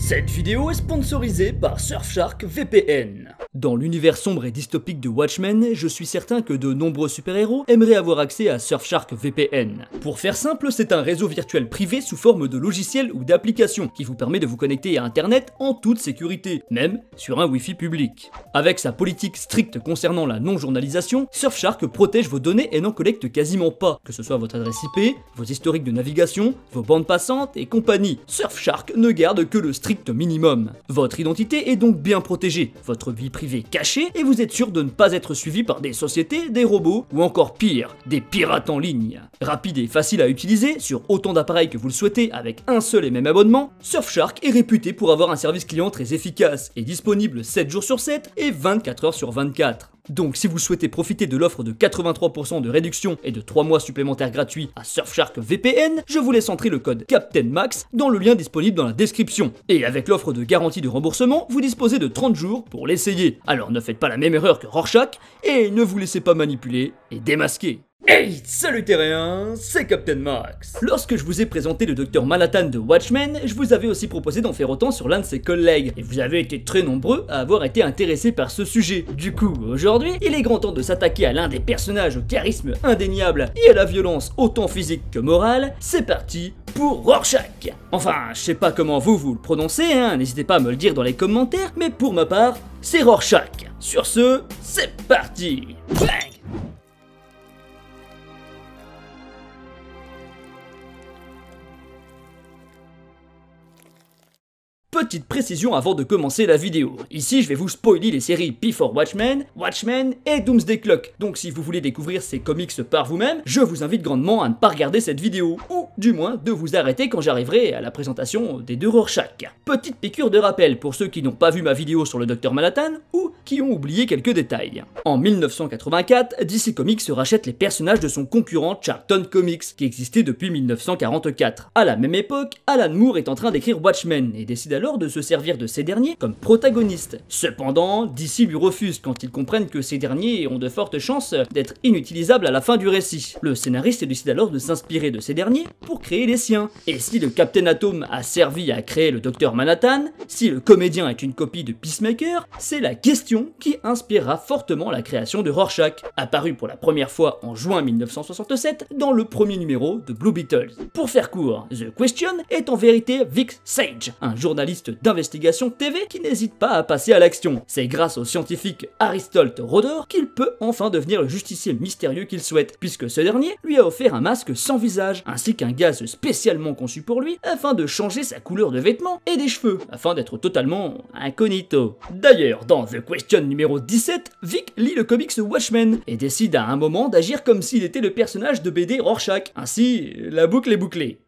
Cette vidéo est sponsorisée par Surfshark VPN. Dans l'univers sombre et dystopique de Watchmen, je suis certain que de nombreux super-héros aimeraient avoir accès à Surfshark VPN. Pour faire simple, c'est un réseau virtuel privé sous forme de logiciel ou d'application qui vous permet de vous connecter à internet en toute sécurité, même sur un Wi-Fi public. Avec sa politique stricte concernant la non-journalisation, Surfshark protège vos données et n'en collecte quasiment pas, que ce soit votre adresse IP, vos historiques de navigation, vos bandes passantes et compagnie. Surfshark ne garde que le strict minimum. Votre identité est donc bien protégée, votre vie privée cachée, et vous êtes sûr de ne pas être suivi par des sociétés, des robots ou encore pire, des pirates en ligne. Rapide et facile à utiliser, sur autant d'appareils que vous le souhaitez avec un seul et même abonnement, Surfshark est réputé pour avoir un service client très efficace et disponible 7 jours sur 7 et 24 heures sur 24. Donc si vous souhaitez profiter de l'offre de 83% de réduction et de 3 mois supplémentaires gratuits à Surfshark VPN, je vous laisse entrer le code CAPTAINMAX dans le lien disponible dans la description. Et avec l'offre de garantie de remboursement, vous disposez de 30 jours pour l'essayer. Alors ne faites pas la même erreur que Rorschach et ne vous laissez pas manipuler et démasquer. Hey, salut terriens, c'est Captain Max. Lorsque je vous ai présenté le Dr Manhattan de Watchmen, je vous avais aussi proposé d'en faire autant sur l'un de ses collègues, et vous avez été très nombreux à avoir été intéressés par ce sujet. Du coup, aujourd'hui, il est grand temps de s'attaquer à l'un des personnages au charisme indéniable et à la violence autant physique que morale. C'est parti pour Rorschach. Enfin, je sais pas comment vous le prononcez, n'hésitez pas à me le dire dans les commentaires, mais pour ma part, c'est Rorschach. Sur ce, c'est parti. Bang. Petite précision avant de commencer la vidéo. Ici, je vais vous spoiler les séries Before Watchmen, Watchmen et Doomsday Clock. Donc si vous voulez découvrir ces comics par vous-même, je vous invite grandement à ne pas regarder cette vidéo, ou du moins de vous arrêter quand j'arriverai à la présentation des deux Rorschach. Petite piqûre de rappel pour ceux qui n'ont pas vu ma vidéo sur le Dr Manhattan, ou qui ont oublié quelques détails. En 1984, DC Comics rachète les personnages de son concurrent Charlton Comics, qui existait depuis 1944. À la même époque, Alan Moore est en train d'écrire Watchmen, et décide alors de se servir de ces derniers comme protagonistes. Cependant, DC lui refuse quand ils comprennent que ces derniers ont de fortes chances d'être inutilisables à la fin du récit. Le scénariste décide alors de s'inspirer de ces derniers pour créer les siens. Et si le Captain Atom a servi à créer le Dr Manhattan, si le comédien est une copie de Peacemaker, c'est la question qui inspirera fortement la création de Rorschach, apparu pour la première fois en juin 1967 dans le premier numéro de Blue Beetle. Pour faire court, The Question est en vérité Vic Sage, un journaliste d'investigation TV qui n'hésite pas à passer à l'action. C'est grâce au scientifique Aristotle Roder qu'il peut enfin devenir le justicier mystérieux qu'il souhaite, puisque ce dernier lui a offert un masque sans visage, ainsi qu'un gaz spécialement conçu pour lui, afin de changer sa couleur de vêtements et des cheveux, afin d'être totalement incognito. D'ailleurs, dans The Question numéro 17, Vic lit le comics Watchmen, et décide à un moment d'agir comme s'il était le personnage de BD Rorschach. Ainsi, la boucle est bouclée.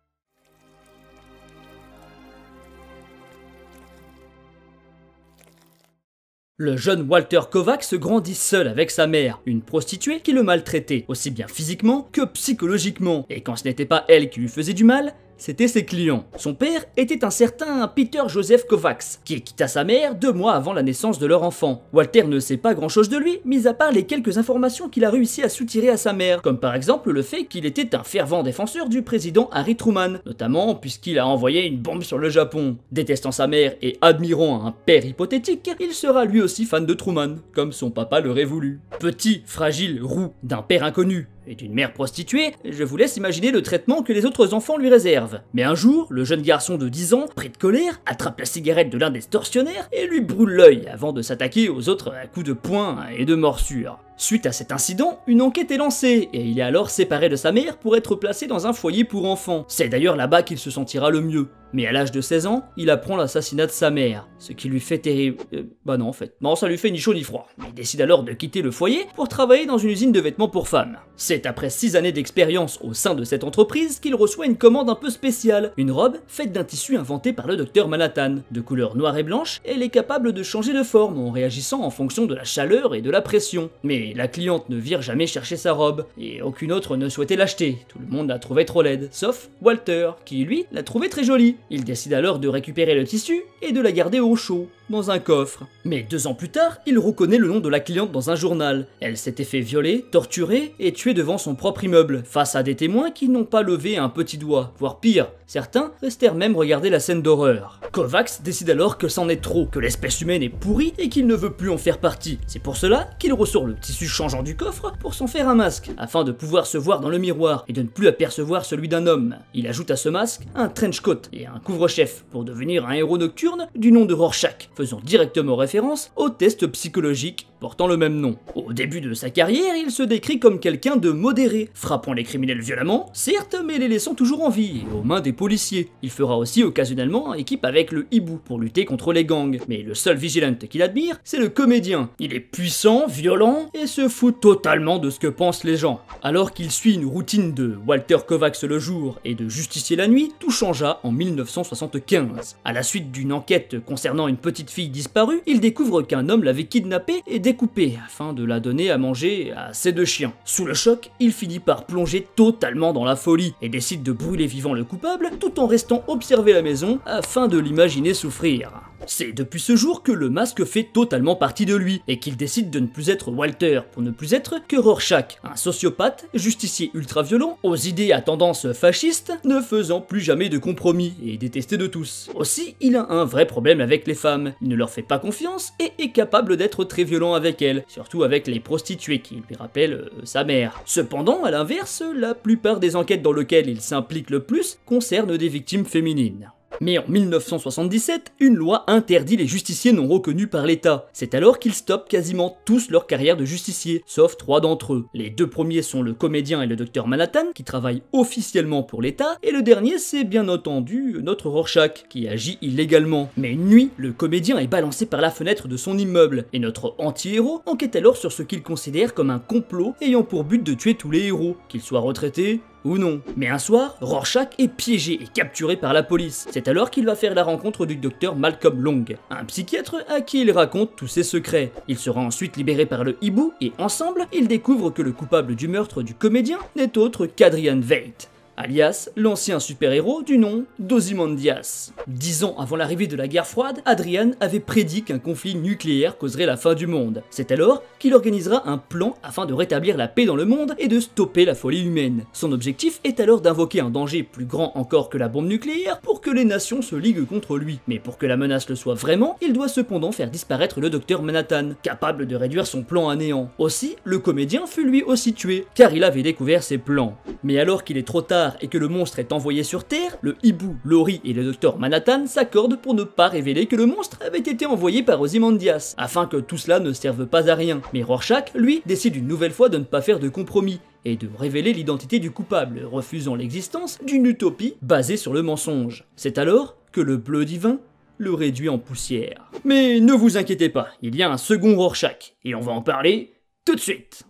Le jeune Walter Kovacs grandit seul avec sa mère, une prostituée qui le maltraitait, aussi bien physiquement que psychologiquement. Et quand ce n'était pas elle qui lui faisait du mal, c'était ses clients. Son père était un certain Peter Joseph Kovacs, qui quitta sa mère 2 mois avant la naissance de leur enfant. Walter ne sait pas grand chose de lui, mis à part les quelques informations qu'il a réussi à soutirer à sa mère, comme par exemple le fait qu'il était un fervent défenseur du président Harry Truman, notamment puisqu'il a envoyé une bombe sur le Japon. Détestant sa mère et admirant un père hypothétique, il sera lui aussi fan de Truman, comme son papa l'aurait voulu. Petit, fragile, roux, d'un père inconnu et d'une mère prostituée, je vous laisse imaginer le traitement que les autres enfants lui réservent. Mais un jour, le jeune garçon de 10 ans, pris de colère, attrape la cigarette de l'un des tortionnaires et lui brûle l'œil avant de s'attaquer aux autres à coups de poing et de morsures. Suite à cet incident, une enquête est lancée et il est alors séparé de sa mère pour être placé dans un foyer pour enfants. C'est d'ailleurs là-bas qu'il se sentira le mieux. Mais à l'âge de 16 ans, il apprend l'assassinat de sa mère, ce qui lui fait terrible. Bah non en fait. Non, ça lui fait ni chaud ni froid. Il décide alors de quitter le foyer pour travailler dans une usine de vêtements pour femmes. C'est après 6 années d'expérience au sein de cette entreprise qu'il reçoit une commande un peu spéciale. Une robe faite d'un tissu inventé par le Dr Manhattan. De couleur noire et blanche, elle est capable de changer de forme en réagissant en fonction de la chaleur et de la pression. Mais la cliente ne vire jamais chercher sa robe, et aucune autre ne souhaitait l'acheter. Tout le monde la trouvait trop laide, sauf Walter, qui lui la trouvait très jolie. Il décide alors de récupérer le tissu et de la garder au chaud. dans un coffre. Mais 2 ans plus tard, il reconnaît le nom de la cliente dans un journal. Elle s'était fait violer, torturer et tuer devant son propre immeuble, face à des témoins qui n'ont pas levé un petit doigt, voire pire, certains restèrent même regarder la scène d'horreur. Kovacs décide alors que c'en est trop, que l'espèce humaine est pourrie et qu'il ne veut plus en faire partie. C'est pour cela qu'il ressort le tissu changeant du coffre pour s'en faire un masque, afin de pouvoir se voir dans le miroir et de ne plus apercevoir celui d'un homme. Il ajoute à ce masque un trench coat et un couvre-chef pour devenir un héros nocturne du nom de Rorschach, faisant directement référence au test psychologique portant le même nom. Au début de sa carrière, il se décrit comme quelqu'un de modéré, frappant les criminels violemment, certes, mais les laissant toujours en vie et aux mains des policiers. Il fera aussi occasionnellement équipe avec le hibou pour lutter contre les gangs, mais le seul vigilante qu'il admire, c'est le comédien. Il est puissant, violent et se fout totalement de ce que pensent les gens. Alors qu'il suit une routine de Walter Kovacs le jour et de Justicier la nuit, tout changea en 1975. À la suite d'une enquête concernant une petite fille disparue, il découvre qu'un homme l'avait kidnappée et découpée afin de la donner à manger à ses 2 chiens. Sous le choc, il finit par plonger totalement dans la folie et décide de brûler vivant le coupable tout en restant observer la maison afin de l'imaginer souffrir. C'est depuis ce jour que le masque fait totalement partie de lui et qu'il décide de ne plus être Walter pour ne plus être que Rorschach, un sociopathe, justicier ultra-violent, aux idées à tendance fasciste, ne faisant plus jamais de compromis et détesté de tous. Aussi, il a un vrai problème avec les femmes, il ne leur fait pas confiance et est capable d'être très violent avec elles, surtout avec les prostituées qui lui rappellent sa mère. Cependant, à l'inverse, la plupart des enquêtes dans lesquelles il s'implique le plus concernent des victimes féminines. Mais en 1977, une loi interdit les justiciers non reconnus par l'État. C'est alors qu'ils stoppent quasiment tous leur carrière de justicier, sauf 3 d'entre eux. Les 2 premiers sont le comédien et le docteur Manhattan, qui travaillent officiellement pour l'État, et le dernier c'est bien entendu notre Rorschach, qui agit illégalement. Mais une nuit, le comédien est balancé par la fenêtre de son immeuble, et notre anti-héros enquête alors sur ce qu'il considère comme un complot ayant pour but de tuer tous les héros, qu'ils soient retraités ou non. Mais un soir, Rorschach est piégé et capturé par la police. C'est alors qu'il va faire la rencontre du docteur Malcolm Long, un psychiatre à qui il raconte tous ses secrets. Il sera ensuite libéré par le hibou et ensemble, ils découvrent que le coupable du meurtre du comédien n'est autre qu'Adrian Veidt, alias l'ancien super-héros du nom d'Ozymandias. 10 ans avant l'arrivée de la guerre froide, Adrian avait prédit qu'un conflit nucléaire causerait la fin du monde. C'est alors qu'il organisera un plan afin de rétablir la paix dans le monde et de stopper la folie humaine. Son objectif est alors d'invoquer un danger plus grand encore que la bombe nucléaire pour que les nations se liguent contre lui. Mais pour que la menace le soit vraiment, il doit cependant faire disparaître le docteur Manhattan, capable de réduire son plan à néant. Aussi, le comédien fut lui aussi tué, car il avait découvert ses plans. Mais alors qu'il est trop tard et que le monstre est envoyé sur Terre, le hibou, Laurie et le docteur Manhattan s'accordent pour ne pas révéler que le monstre avait été envoyé par Ozymandias, afin que tout cela ne serve pas à rien. Mais Rorschach, lui, décide une nouvelle fois de ne pas faire de compromis et de révéler l'identité du coupable, refusant l'existence d'une utopie basée sur le mensonge. C'est alors que le bleu divin le réduit en poussière. Mais ne vous inquiétez pas, il y a un second Rorschach, et on va en parler tout de suite.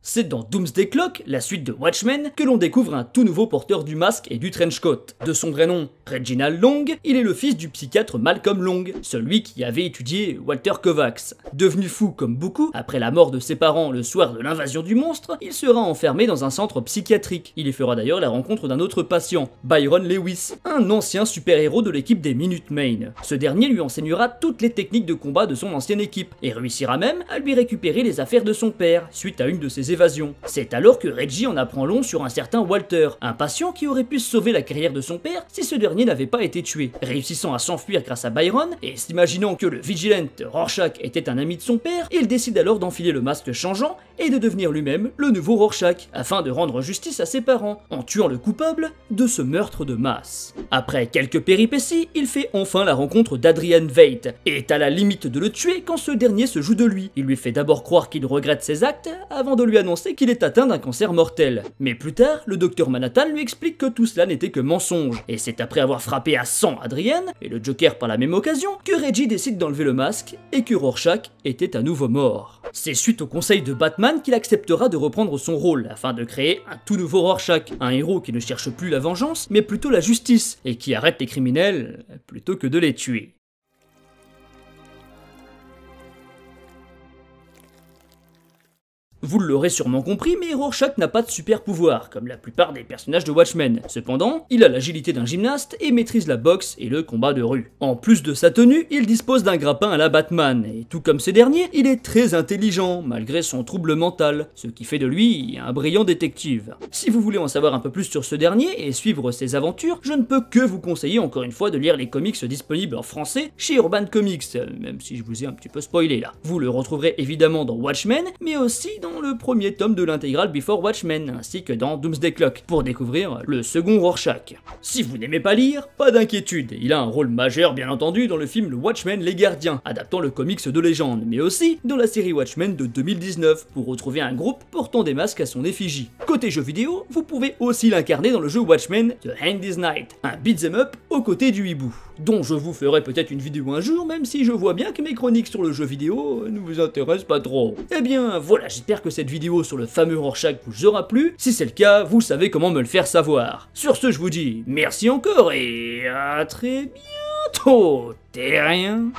C'est dans Doomsday Clock, la suite de Watchmen, que l'on découvre un tout nouveau porteur du masque et du trench coat. De son vrai nom, Reginald Long, il est le fils du psychiatre Malcolm Long, celui qui avait étudié Walter Kovacs. Devenu fou comme beaucoup, après la mort de ses parents le soir de l'invasion du monstre, il sera enfermé dans un centre psychiatrique. Il y fera d'ailleurs la rencontre d'un autre patient, Byron Lewis, un ancien super-héros de l'équipe des Minutemen. Ce dernier lui enseignera toutes les techniques de combat de son ancienne équipe, et réussira même à lui récupérer les affaires de son père, suite à une de ses évasion. C'est alors que Reggie en apprend long sur un certain Walter, un patient qui aurait pu sauver la carrière de son père si ce dernier n'avait pas été tué. Réussissant à s'enfuir grâce à Byron, et s'imaginant que le vigilante Rorschach était un ami de son père, il décide alors d'enfiler le masque changeant et de devenir lui-même le nouveau Rorschach, afin de rendre justice à ses parents, en tuant le coupable de ce meurtre de masse. Après quelques péripéties, il fait enfin la rencontre d'Adrian Veidt, et est à la limite de le tuer quand ce dernier se joue de lui. Il lui fait d'abord croire qu'il regrette ses actes, avant de lui annoncer qu'il est atteint d'un cancer mortel. Mais plus tard, le docteur Manhattan lui explique que tout cela n'était que mensonge, et c'est après avoir frappé à 100 Adrian, et le Joker par la même occasion, que Reggie décide d'enlever le masque, et que Rorschach était à nouveau mort. C'est suite au conseil de Batman qu'il acceptera de reprendre son rôle, afin de créer un tout nouveau Rorschach, un héros qui ne cherche plus la vengeance, mais plutôt la justice, et qui arrête les criminels plutôt que de les tuer. Vous l'aurez sûrement compris, mais Rorschach n'a pas de super pouvoir, comme la plupart des personnages de Watchmen. Cependant, il a l'agilité d'un gymnaste et maîtrise la boxe et le combat de rue. En plus de sa tenue, il dispose d'un grappin à la Batman, et tout comme ce dernier, il est très intelligent, malgré son trouble mental, ce qui fait de lui un brillant détective. Si vous voulez en savoir un peu plus sur ce dernier et suivre ses aventures, je ne peux que vous conseiller encore une fois de lire les comics disponibles en français chez Urban Comics, même si je vous ai un petit peu spoilé là. Vous le retrouverez évidemment dans Watchmen, mais aussi dans le premier tome de l'intégrale Before Watchmen, ainsi que dans Doomsday Clock, pour découvrir le second Rorschach. Si vous n'aimez pas lire, pas d'inquiétude, il a un rôle majeur bien entendu dans le film Le Watchmen Les Gardiens, adaptant le comics de légende, mais aussi dans la série Watchmen de 2019, pour retrouver un groupe portant des masques à son effigie. Côté jeux vidéo, vous pouvez aussi l'incarner dans le jeu Watchmen The Hand is Night, un beat'em up aux côtés du hibou, dont je vous ferai peut-être une vidéo un jour, même si je vois bien que mes chroniques sur le jeu vidéo ne vous intéressent pas trop. Eh bien voilà, j'espère que cette vidéo sur le fameux Rorschach vous aura plu. Si c'est le cas, vous savez comment me le faire savoir. Sur ce, je vous dis merci encore et à très bientôt, terriens.